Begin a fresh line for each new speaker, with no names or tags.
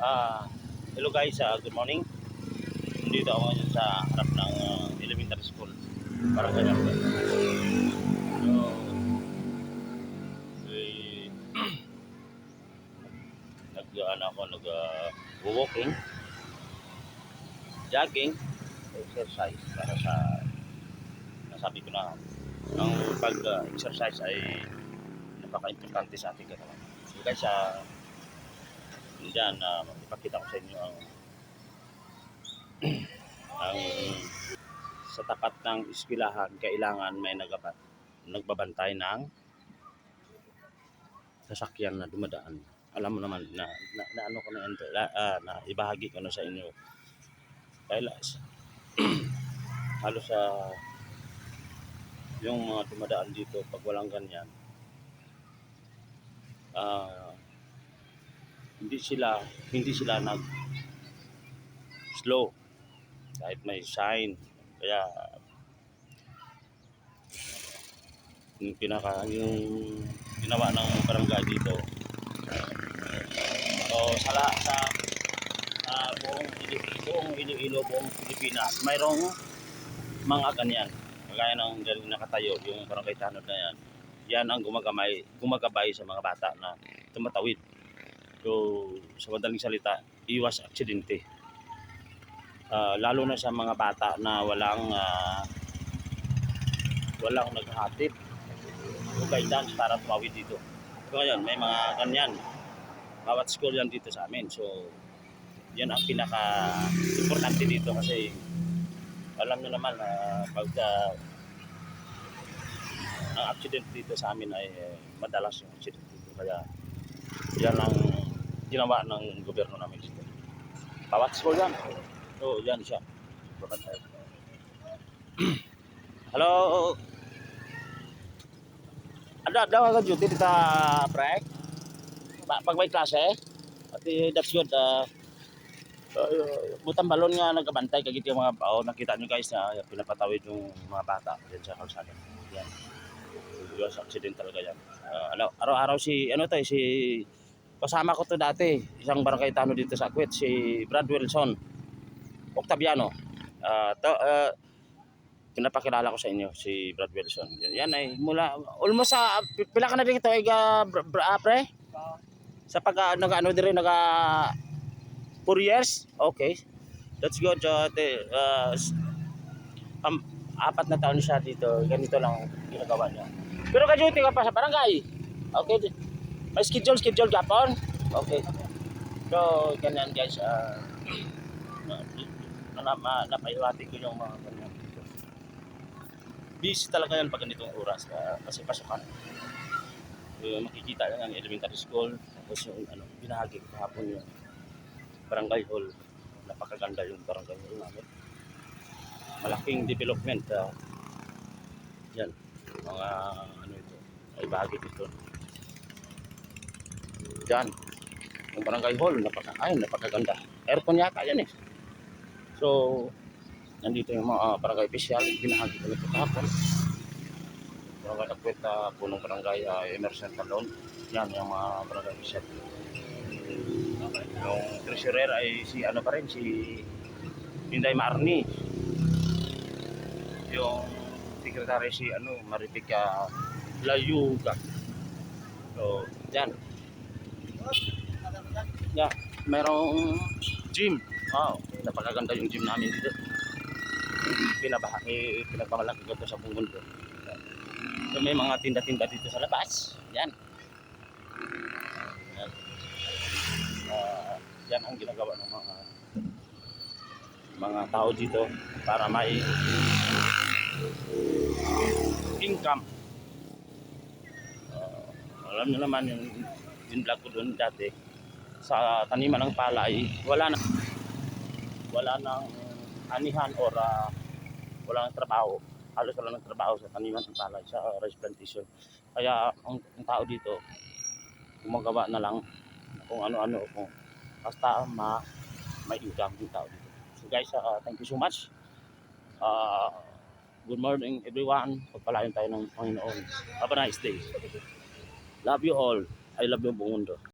Ah, Hello guys, good morning. Nandito ako ngayon sa harap ng elementary school. Parang ganyan. So, eh, walking, jogging, exercise para sa nasabi ko na ang pag-exercise ay napaka-importante sa ating katawan. So guys, diyan ipakita ko sa inyo ang sa tapat ng eskwelahan kailangan may nagbabantay ng sasakyan na dumadaan. Alam mo naman na ano ko na ito, na ibahagi ko na sa inyo. Dahil halos sa yung mga dumadaan dito pag walang ganyan, hindi sila nag slow kahit may sign. Kaya yung ginawa ng barangay dito, o sa buong Iloilo, buong Pilipinas, mayroong mga ganyan. Kagaya ng nakatayo, yung barangay tanod na yan. Yan ang gumagabay sa mga bata na tumatawid. So, sa madaling salita, iwas aksidente. Lalo na sa mga bata na walang naghahatid o guidance para tumawid dito. So, ngayon, may mga ganyan. Bawat school yan dito sa amin. So, yan ang pinaka-importante dito kasi alam nyo naman na ang accident dito sa amin ay madalas yung accident dito. Kaya yan ang ginawa ng gobyerno namin dito. Bawat school yan. So, yan siya. Hello. Daw ka duty dito, break? Pag may klase? At that's good. Butang balon nga nagkabantay kagit yung mga nakita nyo guys na pinapatawid yung mga bata dyan sa kalsada. Yan. Iwas accident talaga yan. Araw-araw si kasama ko to dati, isang barangay tano dito sa Akwet, si Brad Wilson Octaviano. Pinapakilala ko sa inyo si Brad Wilson. Yan ay mula almost sa pila ka na dito ay pre sa pag nag-ano dire 4 years. Okay, that's good. 4 na taon siya dito, ganito lang ginagawa niya. Pero ka-duty ka pa sa barangay. Okay, may schedule gapon. Okay, so ganyan guys. Napaiwati ko yung mga ganyan. Busy talaga yan pag ganitong oras kasi pasukan. Makikita yan ang elementary school. Tapos yung binahagi ko kahapon yung barangay hall. Napakaganda yung barangay hall namin. Malaking development. Yan. Mga ito. Ay bahagi dito. Yan. Yung barangay hall. Napakaganda. Aircon yata yan eh. So, nandito yung mga barangay official, binahagi ko nito kahapon. Barangay Akwet, punong barangay Emerson Talon. Yan yung mga barangay official. Yung treasurer ay si Inday Marni. Yung secretary si Maripica Layuga. So, yan. Yeah, mayroong gym. Wow, napakaganda yung gym namin dito. Pinagpamalaki ko ito sa buong mundo. So, may mga tinda-tinda dito sa labas. Yan. Yan ang ginagawa ng mga tao dito para may income. Alam nyo naman yung vlog ko doon dati sa taniman ng palay, wala nang anihan or wala nang trabaho. Halos wala nang trabaho sa taniman ng palay, sa rice plantation. Kaya ang tao dito gumagawa na lang kung ano-ano, kung basta may income yung tao dito. So guys, thank you so much. Good morning everyone. Pagpalain tayo ng Panginoon. Have a nice day. Love you all. I love you buong mundo.